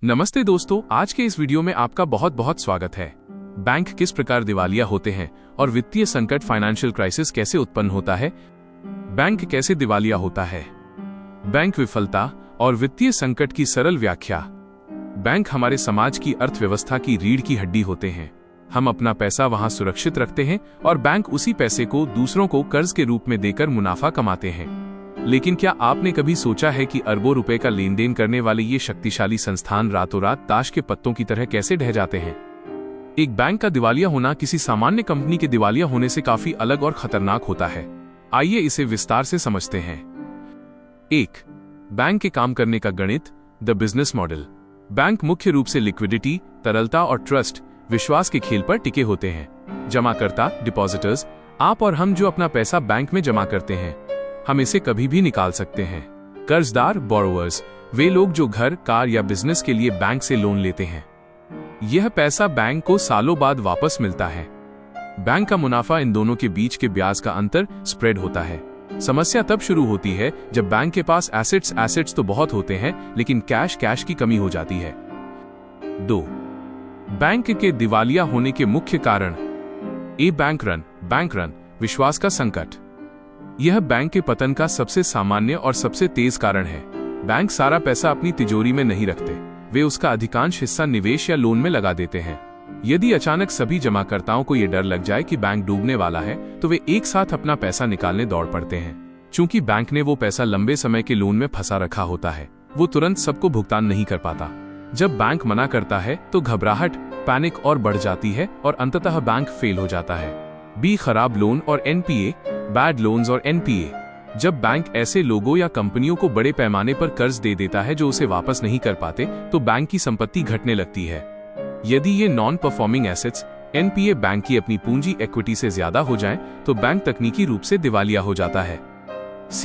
नमस्ते दोस्तों, आज के इस वीडियो में आपका बहुत बहुत स्वागत है। बैंक किस प्रकार दिवालिया होते हैं और वित्तीय संकट फाइनेंशियल क्राइसिस कैसे उत्पन्न होता है। बैंक कैसे दिवालिया होता है, बैंक विफलता और वित्तीय संकट की सरल व्याख्या। बैंक हमारे समाज की अर्थव्यवस्था की रीढ़ की हड्डी होते हैं। हम अपना पैसा वहां सुरक्षित रखते हैं और बैंक उसी पैसे को दूसरों को कर्ज के रूप में देकर मुनाफा कमाते हैं। लेकिन क्या आपने कभी सोचा है कि अरबों रुपए का लेन देन करने वाले ये शक्तिशाली संस्थान रातों रात ताश के पत्तों की तरह कैसे ढह जाते हैं। एक बैंक का दिवालिया होना किसी सामान्य कंपनी के दिवालिया होने से काफी अलग और खतरनाक होता है। आइए इसे विस्तार से समझते हैं। 1. बैंक के काम करने का गणित, द बिजनेस मॉडल। बैंक मुख्य रूप से लिक्विडिटी, तरलता और ट्रस्ट, विश्वास के खेल पर टिके होते हैं। जमाकर्ता, डिपॉजिटर्स, आप और हम जो अपना पैसा बैंक में जमा करते हैं, हम इसे कभी भी निकाल सकते हैं। कर्जदार, बोरोवर्स, वे लोग जो घर, कार या बिजनेस के लिए बैंक से लोन लेते हैं। यह पैसा बैंक को सालों बाद वापस मिलता है। बैंक का मुनाफा इन दोनों के बीच के ब्याज का अंतर, स्प्रेड होता है। समस्या तब शुरू होती है जब बैंक के पास एसेट्स तो बहुत होते हैं, लेकिन कैश की कमी हो जाती है। 2. बैंक के दिवालिया होने के मुख्य कारण। बैंक रन, विश्वास का संकट। यह बैंक के पतन का सबसे सामान्य और सबसे तेज कारण है। बैंक सारा पैसा अपनी तिजोरी में नहीं रखते, वे उसका अधिकांश हिस्सा निवेश या लोन में लगा देते हैं। यदि अचानक सभी जमाकर्ताओं को यह डर लग जाए कि बैंक डूबने वाला है, तो वे एक साथ अपना पैसा निकालने दौड़ पड़ते हैं। चूंकि बैंक ने वो पैसा लंबे समय के लोन में फंसा रखा होता है, वो तुरंत सबको भुगतान नहीं कर पाता। जब बैंक मना करता है तो घबराहट, पैनिक और बढ़ जाती है और अंततः बैंक फेल हो जाता है। खराब लोन और एनपीए, बैड लोन्स और एनपीए। जब बैंक ऐसे लोगों या कंपनियों को बड़े पैमाने पर कर्ज दे देता है जो उसे वापस नहीं कर पाते, तो बैंक की संपत्ति घटने लगती है। यदि ये non performing assets, NPA, bank की अपनी पूंजी इक्विटी से ज्यादा हो जाएं, तो बैंक तकनीकी रूप से दिवालिया हो जाता है।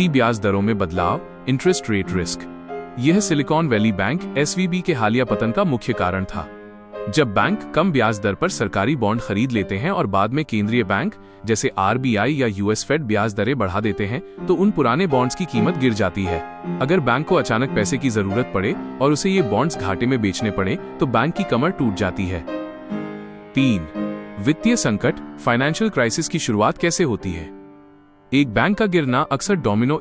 ब्याज दरों में बदलाव, इंटरेस्ट रेट रिस्क। यह सिलिकॉन वैली बैंक एसवीबी के हालिया पतन का मुख्य कारण था। जब बैंक कम ब्याज दर पर सरकारी बॉन्ड खरीद लेते हैं और बाद में केंद्रीय बैंक जैसे आरबीआई या यूएस फेड ब्याज दरें बढ़ा देते हैं, तो उन पुराने बॉन्ड्स की कीमत गिर जाती है। अगर बैंक को अचानक पैसे की जरूरत पड़े और उसे ये बॉन्ड्स घाटे में बेचने पड़े, तो बैंक की कमर टूट जाती है। 3. वित्तीय संकट, फाइनेंशियल क्राइसिस की शुरुआत कैसे होती है। एक बैंक का गिरना अक्सर डोमिनो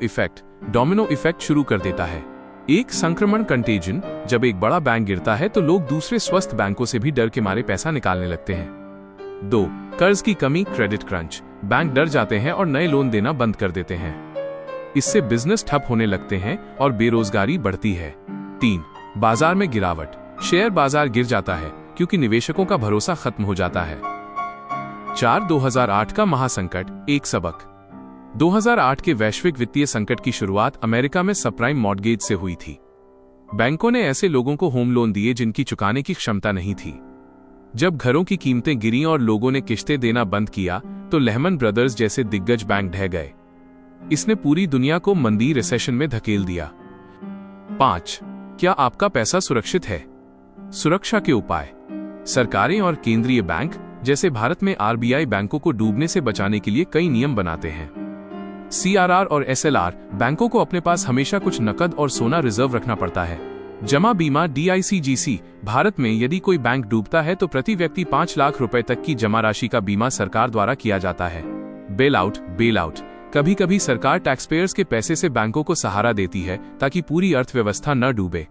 इफेक्ट शुरू कर देता है। एक संक्रमण, कंटेजन। जब एक बड़ा बैंक गिरता है तो लोग दूसरे स्वस्थ बैंकों से भी डर के मारे पैसा निकालने लगते हैं। 2. कर्ज की कमी, क्रेडिट क्रंच। बैंक डर जाते हैं और नए लोन देना बंद कर देते हैं। इससे बिजनेस ठप होने लगते हैं और बेरोजगारी बढ़ती है। 3. बाजार में गिरावट, शेयर बाजार गिर जाता है क्योंकि निवेशकों का भरोसा खत्म हो जाता है। 4. 2008 का महासंकट, एक सबक। 2008 के वैश्विक वित्तीय संकट की शुरुआत अमेरिका में सबप्राइम मॉर्टगेज से हुई थी। बैंकों ने ऐसे लोगों को होम लोन दिए जिनकी चुकाने की क्षमता नहीं थी। जब घरों की कीमतें गिरी और लोगों ने किश्तें देना बंद किया, तो लेहमन ब्रदर्स जैसे दिग्गज बैंक ढह गए। इसने पूरी दुनिया को मंदी, रिसेशन में धकेल दिया। 5. क्या आपका पैसा सुरक्षित है। सुरक्षा के उपाय। सरकारें और केंद्रीय बैंक जैसे भारत में आरबीआई बैंकों को डूबने से बचाने के लिए कई नियम बनाते हैं। सीआरआर और एसएलआर, बैंकों को अपने पास हमेशा कुछ नकद और सोना रिजर्व रखना पड़ता है। जमा बीमा, डीआईसीजीसी। भारत में यदि कोई बैंक डूबता है तो प्रति व्यक्ति 5 लाख रुपए तक की जमा राशि का बीमा सरकार द्वारा किया जाता है। Bail out. कभी कभी सरकार टैक्सपेयर्स के पैसे से बैंकों को सहारा देती है ताकि पूरी अर्थव्यवस्था न डूबे।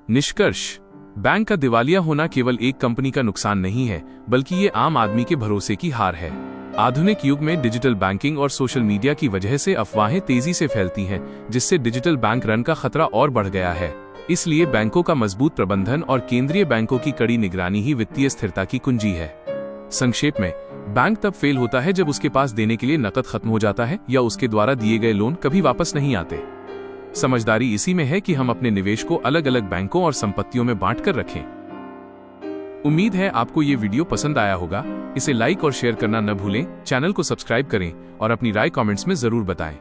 निष्कर्ष, बैंक का दिवालिया होना केवल एक कंपनी का नुकसान नहीं है, बल्कि ये आम आदमी के भरोसे की हार है। आधुनिक युग में डिजिटल बैंकिंग और सोशल मीडिया की वजह से अफवाहें तेजी से फैलती हैं, जिससे डिजिटल बैंक रन का खतरा और बढ़ गया है। इसलिए बैंकों का मजबूत प्रबंधन और केंद्रीय बैंकों की कड़ी निगरानी ही वित्तीय स्थिरता की कुंजी है। संक्षेप में, बैंक तब फेल होता है जब उसके पास देने के लिए नकद खत्म हो जाता है या उसके द्वारा दिए गए लोन कभी वापस नहीं आते। समझदारी इसी में है कि हम अपने निवेश को अलग अलग बैंकों और संपत्तियों में बांटकर रखें। उम्मीद है आपको ये वीडियो पसंद आया होगा। इसे लाइक और शेयर करना न भूलें, चैनल को सब्सक्राइब करें और अपनी राय कमेंट्स में जरूर बताएं।